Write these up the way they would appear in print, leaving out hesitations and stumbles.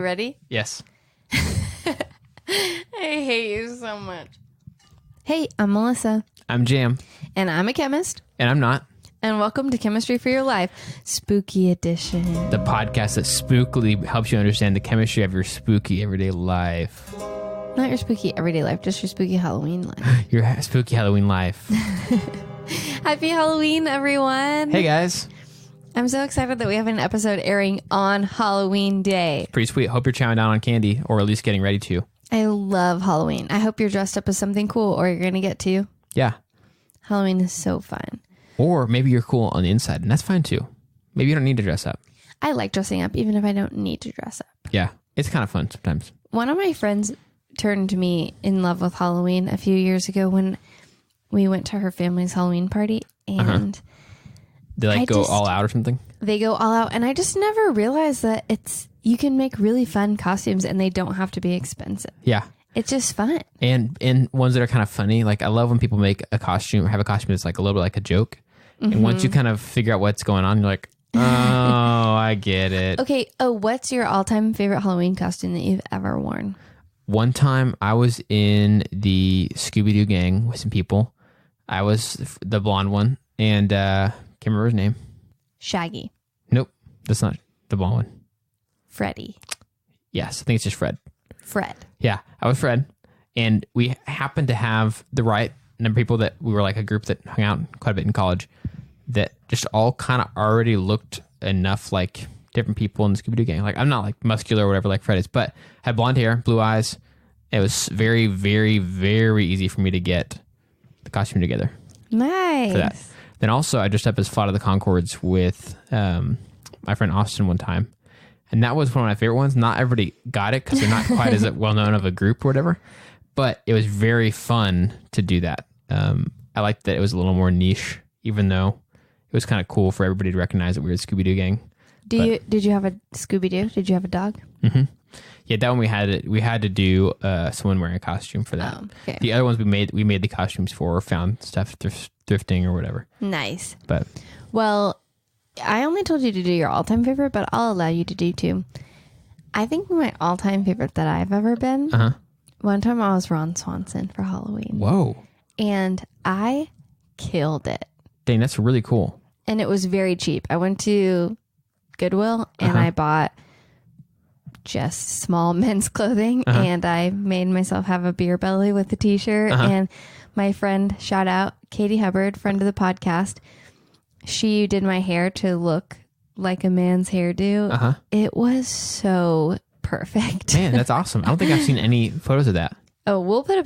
you ready? Yes. I hate you so much. Hey, I'm Melissa. I'm Jam. And I'm a chemist. And I'm not. And welcome to Chemistry for Your Life, Spooky Edition. The podcast that spookily helps you understand the chemistry of your spooky everyday life. Not your spooky everyday life, just your spooky Halloween life. Your spooky Halloween life. Happy Halloween, everyone. Hey, guys. I'm so excited that we have an episode airing on Halloween Day. Pretty sweet. Hope you're chowing down on candy, or at least getting ready to. I love Halloween. I hope you're dressed up as something cool, or you're going to get to. Yeah. Halloween is so fun. Or maybe you're cool on the inside, and that's fine too. Maybe you don't need to dress up. I like dressing up, even if I don't need to dress up. Yeah. It's kind of fun sometimes. One of my friends turned me in love with Halloween a few years ago when we went to her family's Halloween party, and They go all out or something? They go all out, and I just never realized that you can make really fun costumes and they don't have to be expensive. Yeah. It's just fun. And ones that are kind of funny. Like, I love when people make a costume or have a costume that's like a little bit like a joke. Mm-hmm. And once you kind of figure out what's going on, you're like, oh, I get it. Okay. Oh, what's your all-time favorite Halloween costume that you've ever worn? One time I was in the Scooby-Doo gang with some people. I was the blonde one, and can't remember his name. Shaggy. Nope, that's not the blonde one. Freddy. Yes, I think it's just Fred. Fred. Yeah, I was Fred, and we happened to have the right number of people that we were like a group that hung out quite a bit in college that just all kind of already looked enough like different people in the Scooby-Doo gang. Like, I'm not like muscular or whatever like Fred is, but had blonde hair, blue eyes. It was very, very, very easy for me to get the costume together. Nice. For that. Then also I dressed up as Flight of the Conchords with my friend Austin one time. And that was one of my favorite ones. Not everybody got it because they're not quite as well known of a group or whatever. But it was very fun to do that. I liked that it was a little more niche, even though it was kind of cool for everybody to recognize that we were the Scooby-Doo gang. Did you have a Scooby-Doo? Did you have a dog? Mm-hmm. Yeah, that one we had to do someone wearing a costume for that. Okay. The other ones we made the costumes for, or found stuff thrifting or whatever. Nice. But well, I only told you to do your all-time favorite, but I'll allow you to do two. I think my all-time favorite that I've ever been. One time I was Ron Swanson for Halloween. Whoa. And I killed it. Dang, that's really cool. And it was very cheap. I went to Goodwill and I bought just small men's clothing and I made myself have a beer belly with the t-shirt. And my friend, shout out Katie Hubbard, friend of the podcast, she did my hair to look like a man's hairdo. It was so perfect. Man, that's awesome. I don't think I've seen any photos of that. Oh, we'll put a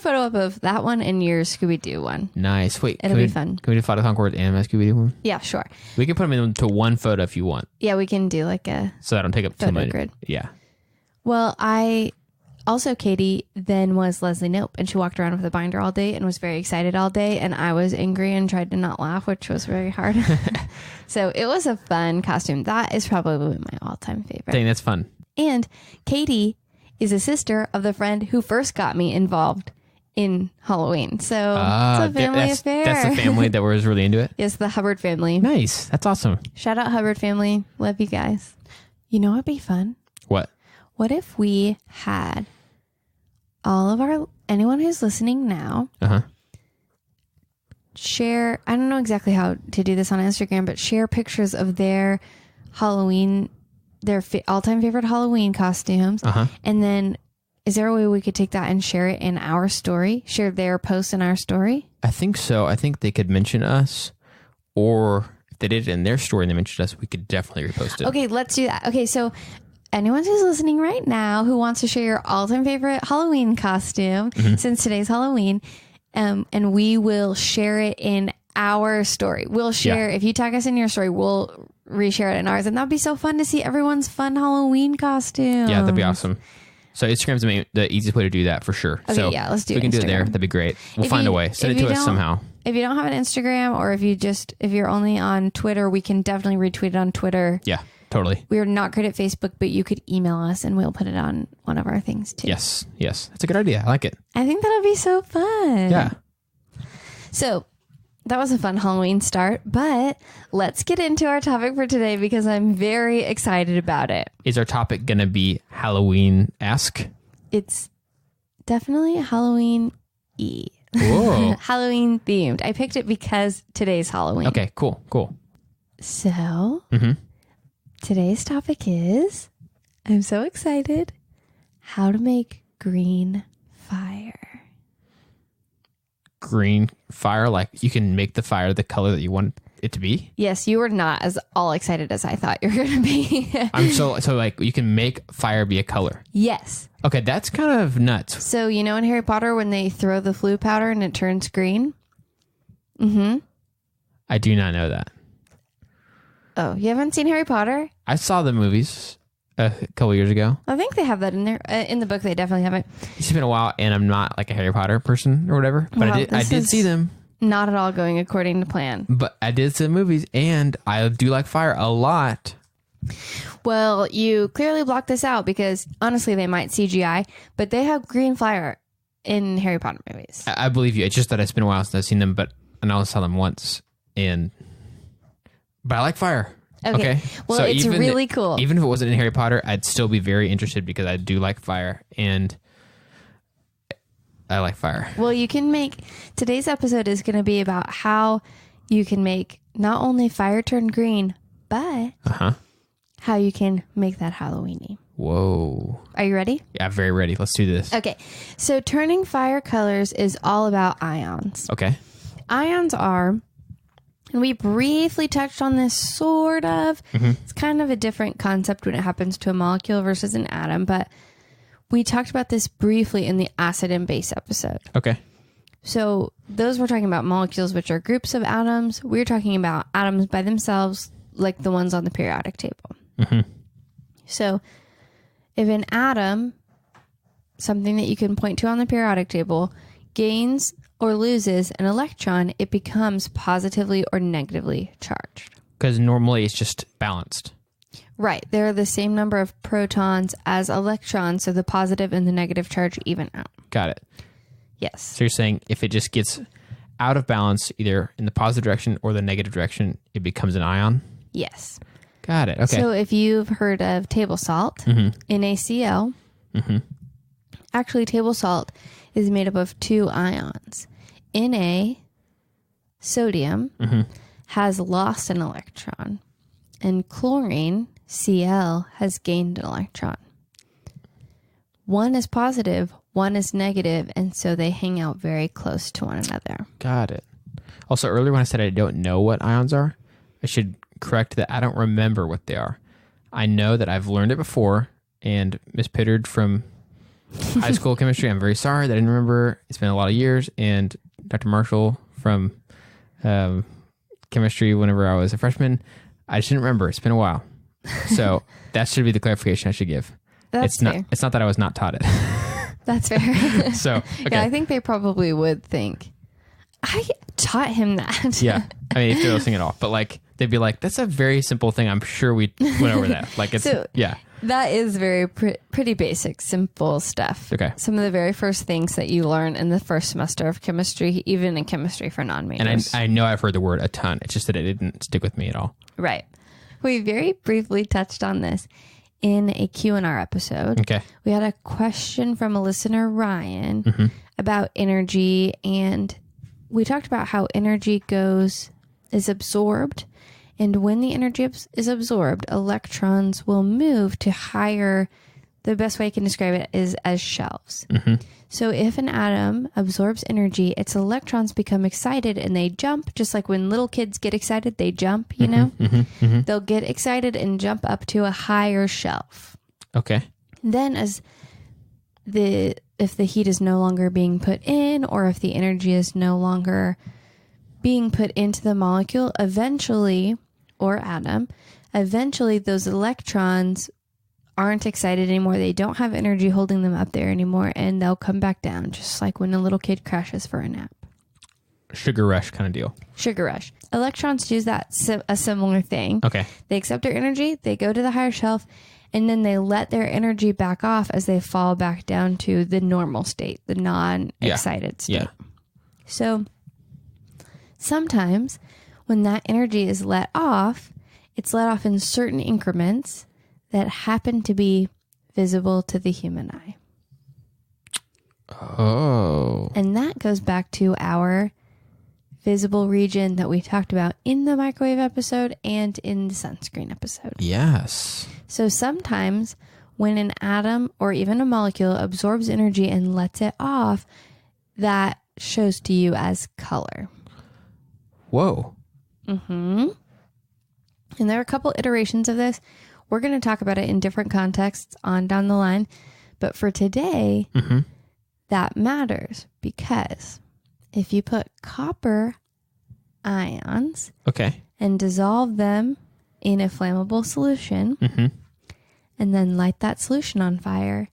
photo up of that one and your Scooby-Doo one. Nice. Wait, it'll be fun. Can we do Flight of the Conchords and my Scooby-Doo one? Yeah, sure. We can put them into one photo if you want. Yeah, we can do like a so that don't take up too much. Grid. Yeah. Well, Katie then was Leslie Knope, and she walked around with a binder all day and was very excited all day, and I was angry and tried to not laugh, which was very hard. So it was a fun costume. That is probably my all-time favorite. Dang, that's fun. And Katie is a sister of the friend who first got me involved in Halloween. So it's a family affair. That's the family that was really into it? Yes, the Hubbard family. Nice. That's awesome. Shout out Hubbard family. Love you guys. You know what'd be fun? What? What if we had anyone who's listening now share, I don't know exactly how to do this on Instagram, but share pictures of their Halloween, their all-time favorite Halloween costumes. And then is there a way we could take that and share it in our story? Share their post in our story? I think so. I think they could mention us, or if they did it in their story and they mentioned us, we could definitely repost it. Okay, let's do that. Okay, so anyone who's listening right now who wants to share your all-time favorite Halloween costume, since today's Halloween, and we will share it in our story. We'll share, if you tag us in your story, we'll reshare it in ours. And that'd be so fun to see everyone's fun Halloween costume. Yeah, that'd be awesome. So Instagram's the easiest way to do that for sure. Okay, so yeah, let's do it. We can Instagram. do it there. That'd be great. We'll find a way. Send it to us somehow. If you don't have an Instagram, or if you're only on Twitter, we can definitely retweet it on Twitter. Yeah, totally. We are not great at Facebook, but you could email us and we'll put it on one of our things too. Yes. That's a good idea. I like it. I think that'll be so fun. Yeah. So that was a fun Halloween start, but let's get into our topic for today because I'm very excited about it. Is our topic going to be Halloween-esque? It's definitely Halloween-y. Whoa. Halloween themed. I picked it because today's Halloween. Okay, cool. So, today's topic is, I'm so excited, how to make green fire. Green fire, like you can make the fire the color that you want it to be? Yes, you were not as all excited as I thought you were going to be. I'm so like you can make fire be a color. Yes. Okay, that's kind of nuts. So, you know in Harry Potter when they throw the flu powder and it turns green? I do not know that. Oh, you haven't seen Harry Potter? I saw the movies a couple years ago. I think they have that in there. In the book, they definitely have it. It's been a while, and I'm not like a Harry Potter person or whatever, but Wow, I did see them. Not at all going according to plan. But I did see the movies, and I do like fire a lot. Well, you clearly blocked this out because honestly, they might CGI, but they have green fire in Harry Potter movies. I believe you. It's just that it's been a while since I've seen them, but I only saw them once, but I like fire. Okay. Well, so it's really cool. Even if it wasn't in Harry Potter, I'd still be very interested because I do like fire, and I like fire. Well, you can make... Today's episode is going to be about how you can make not only fire turn green, but how you can make that Halloween-y. Whoa. Are you ready? Yeah, I'm very ready. Let's do this. Okay. So turning fire colors is all about ions. Okay. Ions are... And we briefly touched on this, sort of. It's kind of a different concept when it happens to a molecule versus an atom, but we talked about this briefly in the acid and base episode. Okay. So those we're talking about molecules, which are groups of atoms. We're talking about atoms by themselves, like the ones on the periodic table. So if an atom, something that you can point to on the periodic table, gains or loses an electron, it becomes positively or negatively charged. Because normally it's just balanced. Right. They're the same number of protons as electrons, so the positive and the negative charge even out. Got it. Yes. So you're saying if it just gets out of balance, either in the positive direction or the negative direction, it becomes an ion? Yes. Got it. Okay. So if you've heard of table salt, NaCl, actually table salt is made up of two ions. Na, sodium, has lost an electron, and chlorine, Cl, has gained an electron. One is positive, one is negative, and so they hang out very close to one another. Got it. Also, earlier when I said I don't know what ions are, I should correct that I don't remember what they are. I know that I've learned it before, and Miss Pittard from high school chemistry, I'm very sorry that I didn't remember. It's been a lot of years, and Dr. Marshall from chemistry whenever I was a freshman, I just didn't remember. It's been a while. So that should be the clarification I should give. That's fair. It's not that I was not taught it. That's fair. So, okay. Yeah, I think they probably would think, I taught him that. Yeah. I mean, if they're listening at all. But like, they'd be like, that's a very simple thing. I'm sure we went over that. Like, it's, yeah. That is very pretty basic, simple stuff. Okay. Some of the very first things that you learn in the first semester of chemistry, even in chemistry for non-majors. And I know I've heard the word a ton. It's just that it didn't stick with me at all. Right. We very briefly touched on this in a Q&R episode. Okay. We had a question from a listener, Ryan, about energy, and we talked about how energy is absorbed. And when the energy is absorbed, electrons will move to higher, the best way I can describe it is as shelves. So if an atom absorbs energy, its electrons become excited and they jump, just like when little kids get excited, they jump, you know? They'll get excited and jump up to a higher shelf. Okay. Then if the heat is no longer being put in, or if the energy is no longer being put into the molecule, eventually those electrons aren't excited anymore. They don't have energy holding them up there anymore, and they'll come back down, just like when a little kid crashes for a nap. Sugar rush kind of deal. Sugar rush. Electrons do a similar thing. Okay. They accept their energy, they go to the higher shelf, and then they let their energy back off as they fall back down to the normal state, the non-excited state. Yeah. So Sometimes when that energy is let off, it's let off in certain increments that happen to be visible to the human eye. Oh. And that goes back to our visible region that we talked about in the microwave episode and in the sunscreen episode. Yes. So sometimes when an atom or even a molecule absorbs energy and lets it off, that shows to you as color. Whoa. Mm-hmm. And there are a couple iterations of this. We're going to talk about it in different contexts on down the line. But for today, that matters because if you put copper ions and dissolve them in a flammable solution and then light that solution on fire,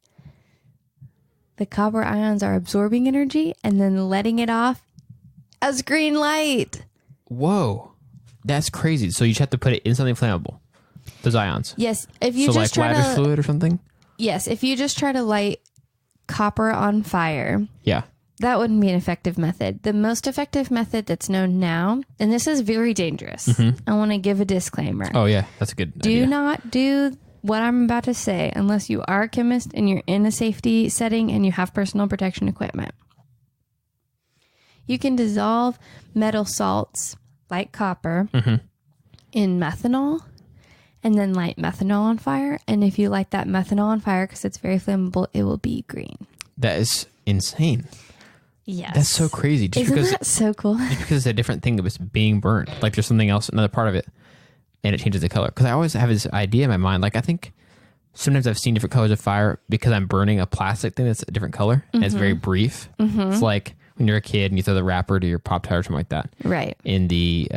the copper ions are absorbing energy and then letting it off as green light. Whoa. That's crazy. So you just have to put it in something flammable. Those ions. Yes. If you so just like lattice fluid or something? Yes. If you just try to light copper on fire. Yeah. That wouldn't be an effective method. The most effective method that's known now, and this is very dangerous. I want to give a disclaimer. Oh, yeah. That's a good idea. Do not do what I'm about to say unless you are a chemist and you're in a safety setting and you have personal protection equipment. You can dissolve metal salts like copper in methanol and then light methanol on fire. And if you light that methanol on fire, because it's very flammable, it will be green. That is insane. Yes. That's so crazy. Isn't that so cool? Just because it's a different thing that was being burned. Like there's something else, another part of it, and it changes the color. Because I always have this idea in my mind. Like I think sometimes I've seen different colors of fire because I'm burning a plastic thing that's a different color. And it's very brief. It's like when you're a kid and you throw the wrapper to your Pop-Tart or something like that. Right. In the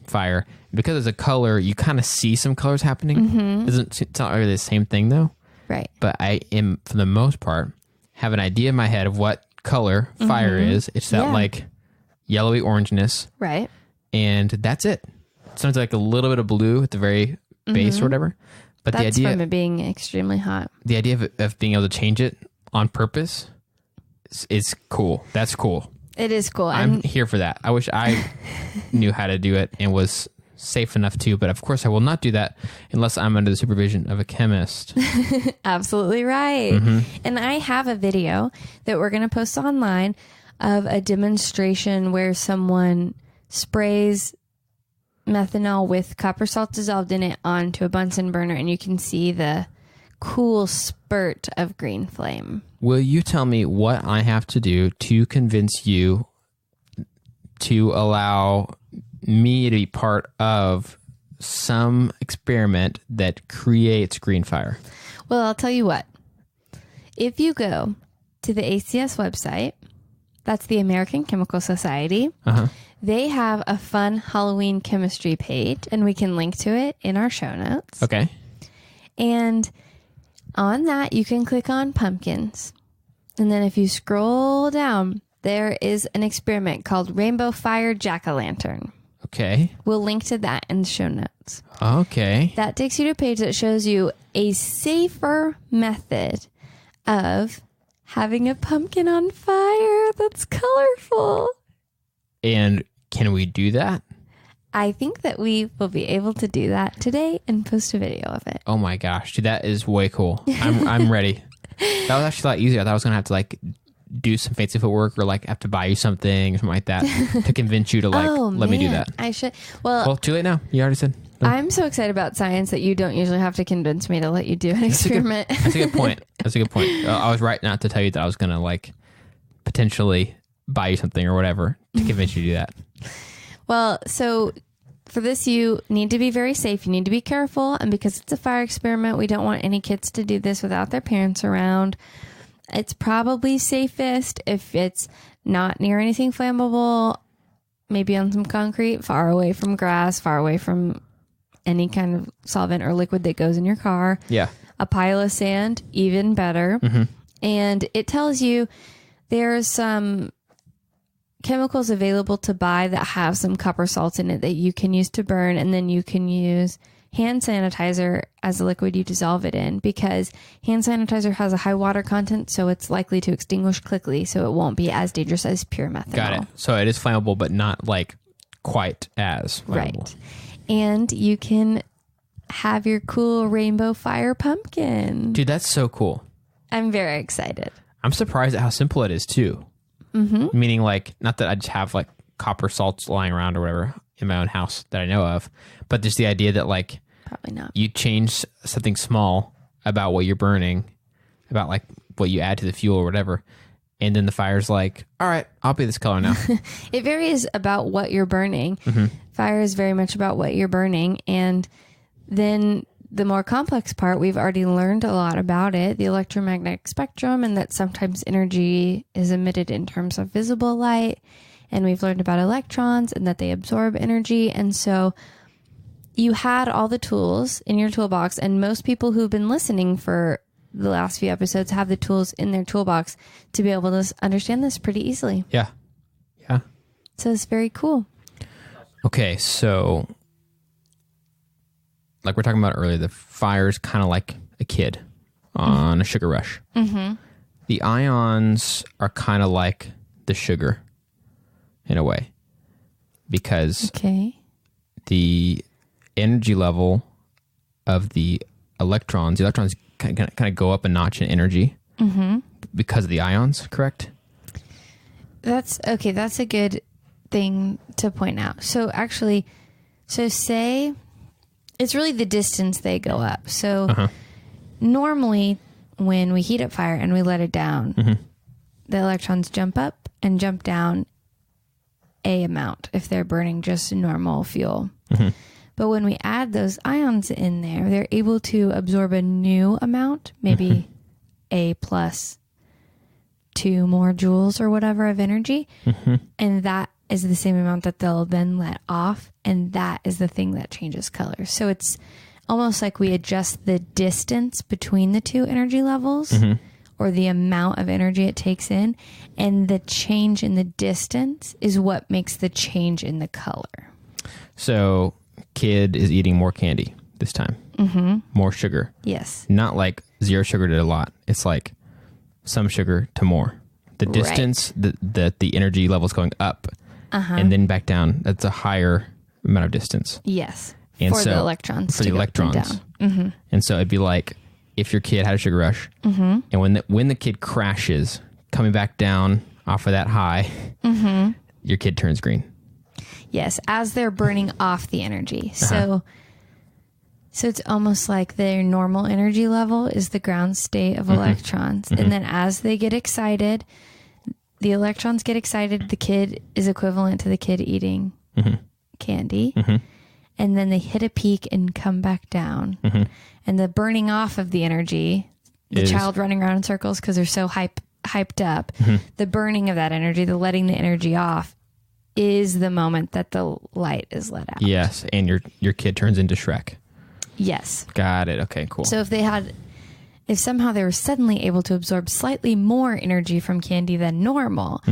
fire. Because it's a color, you kind of see some colors happening. It's not really the same thing though. Right. But I am, for the most part, have an idea in my head of what color fire is. It's that like yellowy orangeness. Right. And that's it. Sounds like a little bit of blue at the very base or whatever. But that's the idea from it being extremely hot. The idea of being able to change it on purpose is cool. That's cool. It is cool. I'm here for that. I wish I knew how to do it and was safe enough to, but of course I will not do that unless I'm under the supervision of a chemist. Absolutely right. And I have a video that we're going to post online of a demonstration where someone sprays methanol with copper salt dissolved in it onto a Bunsen burner, and you can see the cool spurt of green flame. Will you tell me what I have to do to convince you to allow me to be part of some experiment that creates green fire? Well, I'll tell you what. If you go to the ACS website, that's the American Chemical Society, they have a fun Halloween chemistry page, and we can link to it in our show notes. Okay. And on that, you can click on pumpkins. And then if you scroll down, there is an experiment called Rainbow Fire Jack-o'-lantern. Okay. We'll link to that in the show notes. Okay. That takes you to a page that shows you a safer method of having a pumpkin on fire that's colorful. And can we do that? I think that we will be able to do that today and post a video of it. Oh my gosh, dude, that is way cool. I'm ready. That was actually a lot easier. I thought I was going to have to like do some fancy footwork or like have to buy you something or something like that to convince you to like let me do that. I should. Well, too late now. You already said. No. I'm so excited about science that you don't usually have to convince me to let you do an experiment. That's a good point. That's a good point. I was right not to tell you that I was going to like potentially buy you something or whatever to convince you to do that. Well, so for this, you need to be very safe. You need to be careful. And because it's a fire experiment, we don't want any kids to do this without their parents around. It's probably safest if it's not near anything flammable, maybe on some concrete, far away from grass, far away from any kind of solvent or liquid that goes in your car. Yeah. A pile of sand, even better. And it tells you there's some chemicals available to buy that have some copper salts in it that you can use to burn, and then you can use hand sanitizer as a liquid you dissolve it in, because hand sanitizer has a high water content, so it's likely to extinguish quickly, so it won't be as dangerous as pure methanol. Got it. So it is flammable, but not like quite as flammable. Right. And you can have your cool rainbow fire pumpkin. Dude, that's so cool. I'm very excited. I'm surprised at how simple it is too. Mm-hmm. Meaning, like, not that I just have like copper salts lying around or whatever in my own house that I know of, but just the idea that like probably not. You change something small about what you're burning, about like what you add to the fuel or whatever, and then the fire's like, all right, I'll be this color now. It varies about what you're burning. Mm-hmm. Fire is very much about what you're burning, and then the more complex part, we've already learned a lot about it, the electromagnetic spectrum, and that sometimes energy is emitted in terms of visible light. And we've learned about electrons and that they absorb energy. And so you had all the tools in your toolbox, and most people who've been listening for the last few episodes have the tools in their toolbox to be able to understand this pretty easily. Yeah. Yeah. So it's very cool. Okay, so like we're talking about earlier, the fire's kind of like a kid on a sugar rush. Mm-hmm. The ions are kind of like the sugar in a way, because the energy level of the electrons kind of go up a notch in energy because of the ions, correct? That's okay. That's a good thing to point out. So actually, say it's really the distance they go up. So normally when we heat up fire and we let it down, the electrons jump up and jump down a amount if they're burning just normal fuel. But when we add those ions in there, they're able to absorb a new amount, maybe a plus 2 more joules or whatever of energy. And that is the same amount that they'll then let off. And that is the thing that changes color. So it's almost like we adjust the distance between the two energy levels or the amount of energy it takes in. And the change in the distance is what makes the change in the color. So kid is eating more candy this time. More sugar. Yes. Not like zero sugar to a lot. It's like some sugar to more. The distance that the energy level is going up and then back down, that's a higher amount of distance. Yes. And for so, the electrons. For the electrons. And so it'd be like if your kid had a sugar rush and when the kid crashes, coming back down off of that high, your kid turns green. Yes, as they're burning off the energy. So it's almost like their normal energy level is the ground state of electrons. And then as they get excited, the electrons get excited. The kid is equivalent to the kid eating candy. And then they hit a peak and come back down. And the burning off of the energy, the child running around in circles because they're so hyped up, the burning of that energy, the letting the energy off, is the moment that the light is let out. Yes, and your kid turns into Shrek. Yes. Got it. Okay, cool. So if somehow they were suddenly able to absorb slightly more energy from candy than normal,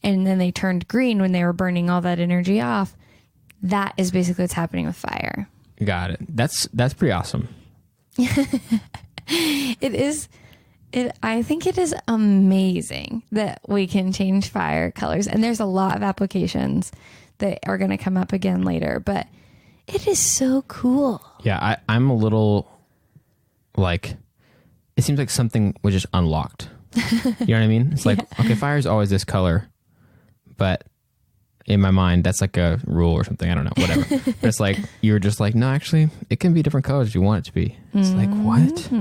and then they turned green when they were burning all that energy off, that is basically what's happening with fire. Got it. That's pretty awesome. It is. I think it is amazing that we can change fire colors. And there's a lot of applications that are going to come up again later. But it is so cool. Yeah, I'm a little like, it seems like something was just unlocked. You know what I mean? It's like, okay, fire is always this color. But in my mind, that's like a rule or something. I don't know, whatever. But it's like, you were just like, no, actually, it can be different colors if you want it to be. It's like, what?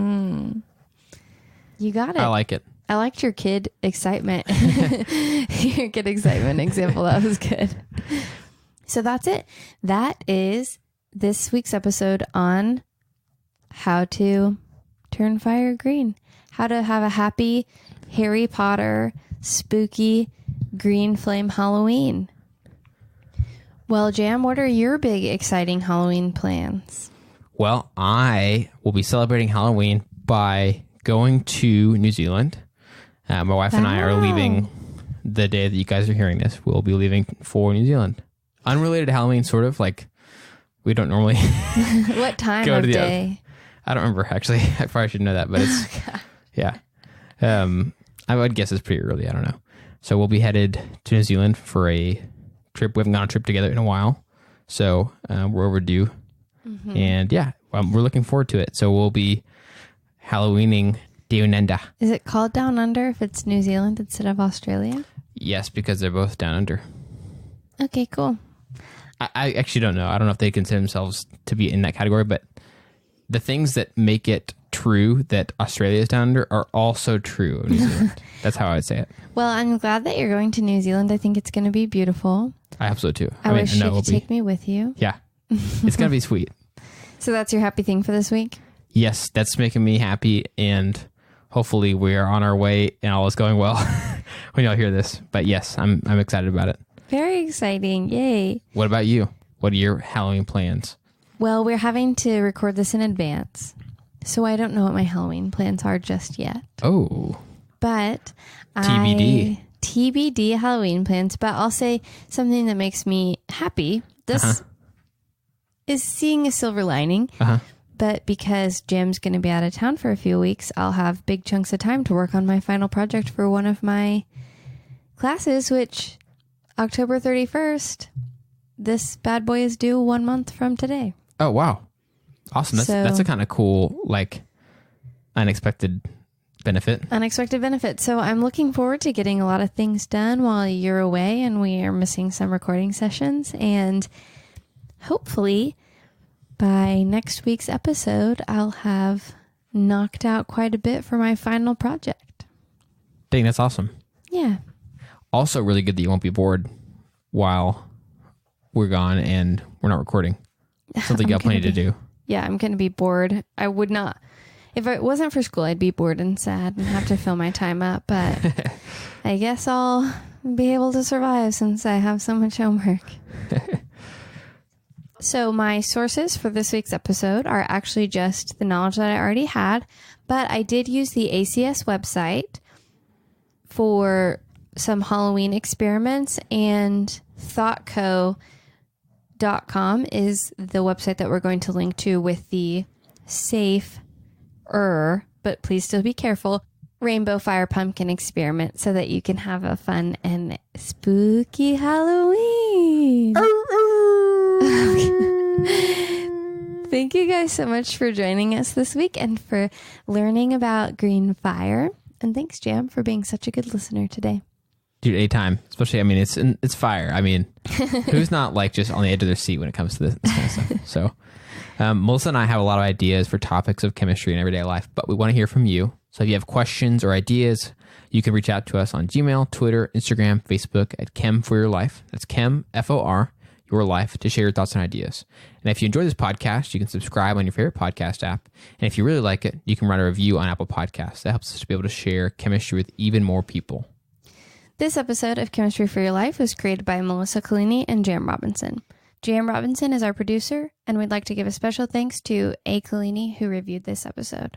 You got it. I like it. I liked your kid excitement. Your kid excitement example. That was good. So that's it. That is this week's episode on how to turn fire green. How to have a happy Harry Potter spooky green flame Halloween. Well, Jam, what are your big exciting Halloween plans? Well, I will be celebrating Halloween by going to New Zealand. My wife and I are leaving the day that you guys are hearing this. We'll be leaving for New Zealand. Unrelated to Halloween, sort of. Like, we don't normally what time of day? I don't remember, actually. I probably should know that, but it's... yeah. I would guess it's pretty early. I don't know. So we'll be headed to New Zealand for a trip. We haven't gone on a trip together in a while. So we're overdue. Mm-hmm. And yeah, we're looking forward to it. So we'll be Halloweening Down Under. Is it called Down Under if it's New Zealand instead of Australia? Yes, because they're both down under. Okay, cool. I actually don't know. I don't know if they consider themselves to be in that category, but the things that make it true that Australia is down under are also true of New Zealand. That's how I would say it. Well, I'm glad that you're going to New Zealand. I think it's going to be beautiful. I absolutely too. I wish you could take me with you. Yeah. It's going to be sweet. So that's your happy thing for this week? Yes, that's making me happy, and hopefully we are on our way and all is going well when y'all hear this. But yes, I'm excited about it. Very exciting. Yay. What about you? What are your Halloween plans? Well, we're having to record this in advance, so I don't know what my Halloween plans are just yet. Oh. But TBD Halloween plans, but I'll say something that makes me happy. This is seeing a silver lining. But because Jim's going to be out of town for a few weeks, I'll have big chunks of time to work on my final project for one of my classes, which October 31st, this bad boy is due 1 month from today. Oh, wow. Awesome. That's a kind of cool, like, unexpected benefit. So I'm looking forward to getting a lot of things done while you're away and we are missing some recording sessions. And hopefully by next week's episode, I'll have knocked out quite a bit for my final project. Dang, that's awesome. Yeah. Also really good that you won't be bored while we're gone and we're not recording. Something you got plenty to do. Yeah, I'm going to be bored. I would not. If it wasn't for school, I'd be bored and sad and have to fill my time up. But I guess I'll be able to survive since I have so much homework. So my sources for this week's episode are actually just the knowledge that I already had. But I did use the ACS website for some Halloween experiments, and thoughtco.com is the website that we're going to link to with the safer, but please still be careful, rainbow fire pumpkin experiment so that you can have a fun and spooky Halloween. Thank you guys so much for joining us this week and for learning about green fire. And thanks, Jam, for being such a good listener today. Dude, anytime. Especially, I mean, it's fire. I mean, who's not like just on the edge of their seat when it comes to this kind of stuff? So, Melissa and I have a lot of ideas for topics of chemistry in everyday life, but we want to hear from you. So if you have questions or ideas, you can reach out to us on Gmail, Twitter, Instagram, Facebook at Chem for Your Life. That's Chem, F-O-R, Your Life, to share your thoughts and ideas. And if you enjoy this podcast, you can subscribe on your favorite podcast app. And if you really like it, you can write a review on Apple Podcasts. That helps us to be able to share chemistry with even more people. This episode of Chemistry for Your Life was created by Melissa Collini and Jam Robinson. Jam Robinson is our producer, and we'd like to give a special thanks to A. Collini, who reviewed this episode.